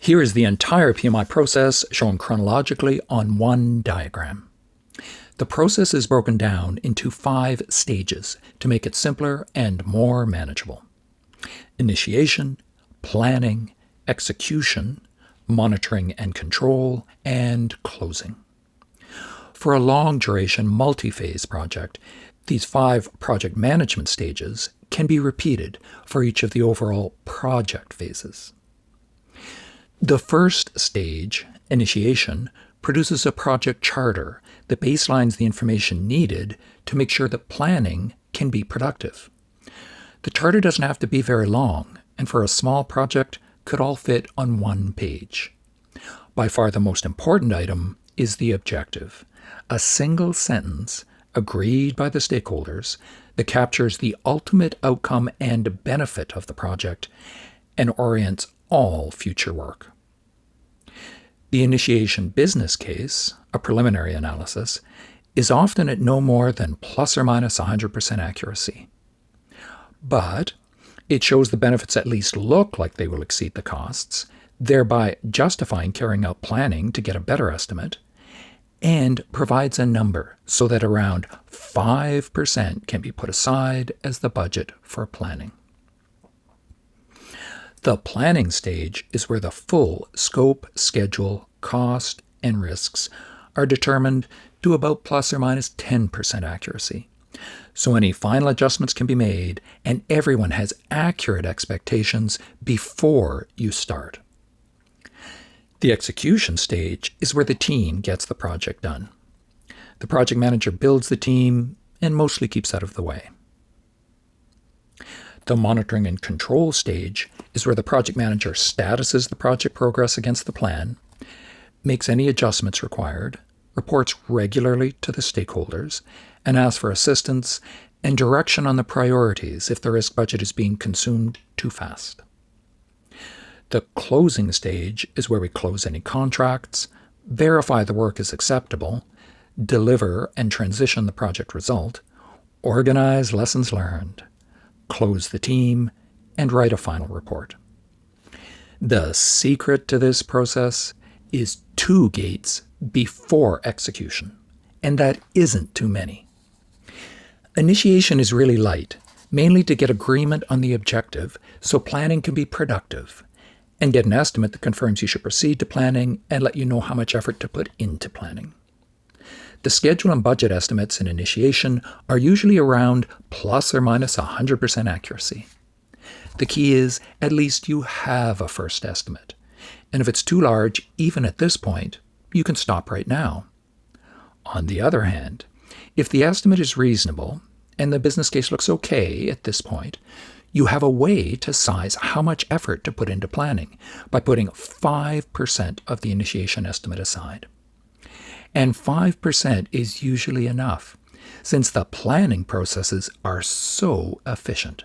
Here is the entire PMI process shown chronologically on one diagram. The process is broken down into 5 stages to make it simpler and more manageable. Initiation, planning, execution, monitoring and control, and closing. For a long-duration multi-phase project, these 5 project management stages can be repeated for each of the overall project phases. The first stage, initiation, produces a project charter that baselines the information needed to make sure that planning can be productive. The charter doesn't have to be very long, and for a small project, could all fit on one page. By far the most important item is the objective, a single sentence agreed by the stakeholders that captures the ultimate outcome and benefit of the project and orients all future work. The initiation business case, a preliminary analysis, is often at no more than plus or minus 100% accuracy. But it shows the benefits at least look like they will exceed the costs, thereby justifying carrying out planning to get a better estimate, and provides a number so that around 5% can be put aside as the budget for planning. The planning stage is where the full scope, schedule, cost, and risks are determined to about plus or minus 10% accuracy. So any final adjustments can be made and everyone has accurate expectations before you start. The execution stage is where the team gets the project done. The project manager builds the team and mostly keeps out of the way. The monitoring and control stage is where the project manager statuses the project progress against the plan, makes any adjustments required, reports regularly to the stakeholders, and asks for assistance and direction on the priorities if the risk budget is being consumed too fast. The closing stage is where we close any contracts, verify the work is acceptable, deliver and transition the project result, organize lessons learned, close the team, and write a final report. The secret to this process is 2 gates before execution, and that isn't too many. Initiation is really light, mainly to get agreement on the objective so planning can be productive, and get an estimate that confirms you should proceed to planning and let you know how much effort to put into planning. The schedule and budget estimates in initiation are usually around plus or minus 100% accuracy. The key is at least you have a first estimate, and if it's too large, even at this point, you can stop right now. On the other hand, if the estimate is reasonable and the business case looks okay at this point, you have a way to size how much effort to put into planning by putting 5% of the initiation estimate aside. And 5% is usually enough, since the planning processes are so efficient.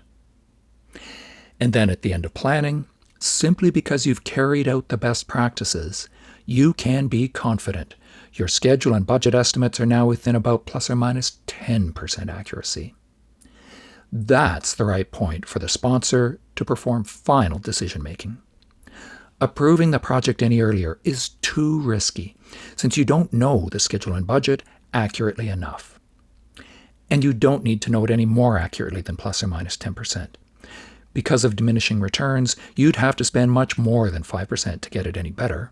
And then at the end of planning, simply because you've carried out the best practices, you can be confident your schedule and budget estimates are now within about plus or minus 10% accuracy. That's the right point for the sponsor to perform final decision-making. Approving the project any earlier is too risky, since you don't know the schedule and budget accurately enough. And you don't need to know it any more accurately than plus or minus 10%. Because of diminishing returns, you'd have to spend much more than 5% to get it any better.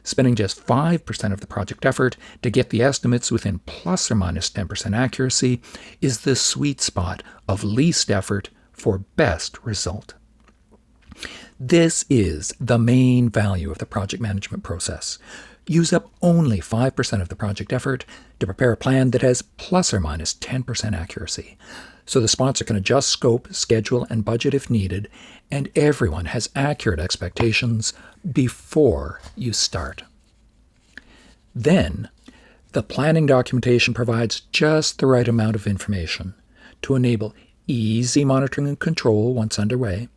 Spending just 5% of the project effort to get the estimates within plus or minus 10% accuracy is the sweet spot of least effort for best result. This is the main value of the project management process. Use up only 5% of the project effort to prepare a plan that has plus or minus 10% accuracy, so the sponsor can adjust scope, schedule, and budget if needed, and everyone has accurate expectations before you start. Then, the planning documentation provides just the right amount of information to enable easy monitoring and control once underway,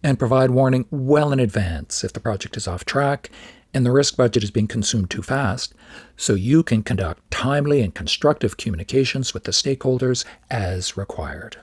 and provide warning well in advance if the project is off track and the risk budget is being consumed too fast, so you can conduct timely and constructive communications with the stakeholders as required.